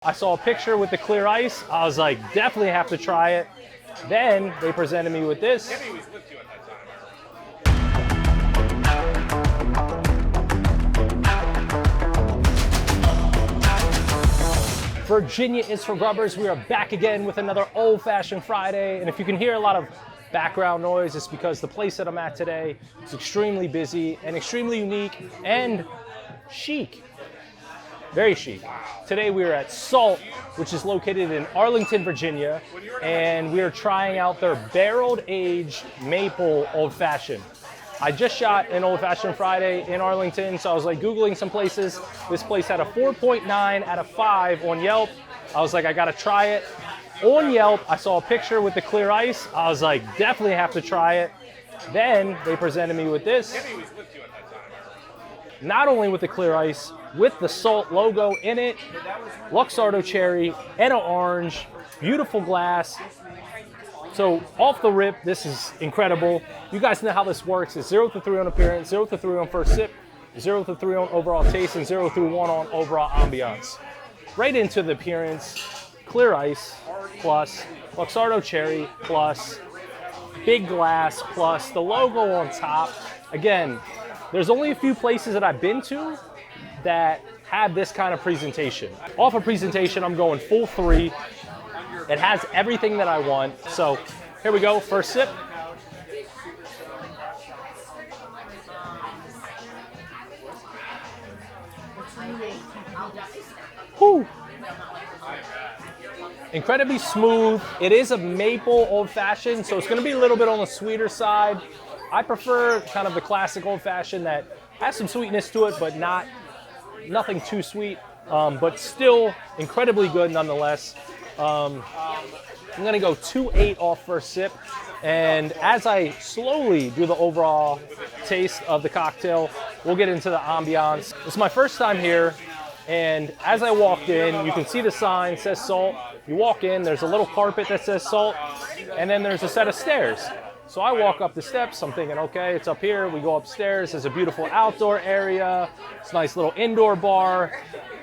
I saw a picture with the clear ice. I was like, definitely have to try it. Then they presented me with this. Virginia is for Grubbers. We are back again with another old-fashioned Friday. And if you can hear a lot of background noise, it's because the place that I'm at today is extremely busy and extremely unique and chic. Very chic. Today we are at Salt, which is located in Arlington, Virginia, and we are trying out their barreled aged maple old fashioned. I just shot an old fashioned Friday in Arlington, so I was like Googling some places. This place had a 4.9 out of 5 on Yelp. I was like, I gotta try it. On Yelp, I saw a picture with the clear ice. I was like, definitely have to try it. Then they presented me with this. Not only with the clear ice, with the Salt logo in it, Luxardo cherry and an orange, beautiful glass. So off the rip, this is incredible. You guys know how this works. It's 0 to 3 on appearance, 0 to 3 on first sip, 0 to 3 on overall taste, and 0 through 1 on overall ambiance. Right into the appearance, clear ice plus, Luxardo cherry plus, big glass plus, the logo on top. Again, there's only a few places that I've been to that have this kind of presentation. Off of presentation, I'm going full 3. It has everything that I want. So here we go, first sip. Whew. Incredibly smooth. It is a maple old fashioned, so it's gonna be a little bit on the sweeter side. I prefer kind of the classic old fashioned that has some sweetness to it, but nothing too sweet, but still incredibly good nonetheless. I'm gonna go 2.8 off first sip, and as I slowly do the overall taste of the cocktail, we'll get into the ambiance. It's my first time here, and as I walked in, you can see the sign says Salt. You walk in, there's a little carpet that says Salt, and then there's a set of stairs. So I walk up the steps, I'm thinking, okay, it's up here. We go upstairs, there's a beautiful outdoor area. It's a nice little indoor bar.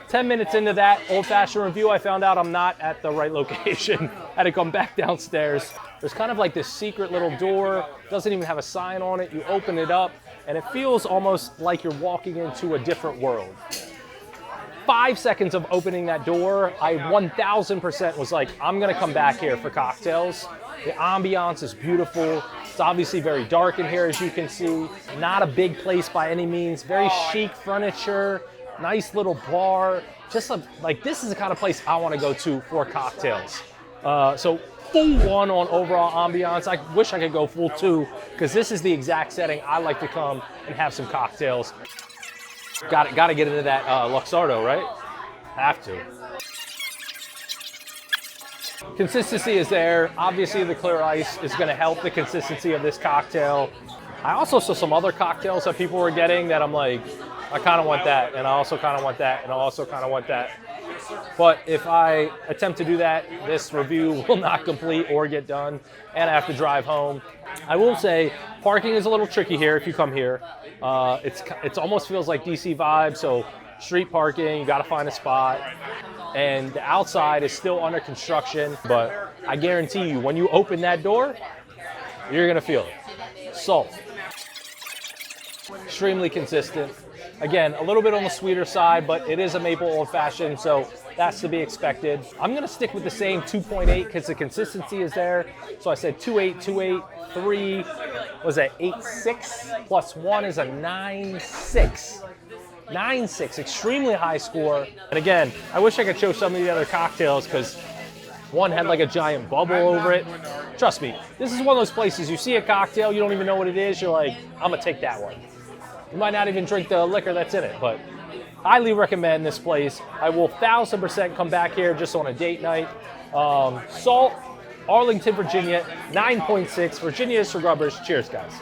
10 minutes into that old-fashioned review, I found out I'm not at the right location. I had to come back downstairs. There's kind of like this secret little door. Doesn't even have a sign on it. You open it up, and it feels almost like you're walking into a different world. 5 seconds of opening that door, I 1000% was like, I'm gonna come back here for cocktails. The ambiance is beautiful. It's obviously very dark in here, as you can see. Not a big place by any means. Very chic furniture, nice little bar. Just like this is the kind of place I want to go to for cocktails. So full 1 on overall ambiance. I wish I could go full 2 because this is the exact setting I like to come and have some cocktails. Got to get into that Luxardo, right? Have to. Consistency is there. Obviously, the clear ice is going to help the consistency of this cocktail. I also saw some other cocktails that people were getting that I'm like, I kind of want that, and I also kind of want that, and I also kind of want that. But if I attempt to do that, this review will not complete or get done, and I have to drive home. I will say, parking is a little tricky here if you come here. It almost feels like DC vibe, so street parking, you got to find a spot. And the outside is still under construction, but I guarantee you, when you open that door, you're gonna feel it. Salt. Extremely consistent. Again, a little bit on the sweeter side, but it is a maple old fashioned, so that's to be expected. I'm gonna stick with the same 2.8 because the consistency is there. So I said 2.8, 2.8, 3 was that 8.6 plus 1 is a 9.6. 9.6, extremely high score. And again, I wish I could show some of the other cocktails because one had like a giant bubble over it. Trust me, this is one of those places you see a cocktail, you don't even know what it is, you're like, I'm gonna take that one. You might not even drink the liquor that's in it, but highly recommend this place. I will 1000% come back here just on a date night. Salt, Arlington, Virginia, 9.6. Virginia is for Grubbers. Cheers, guys.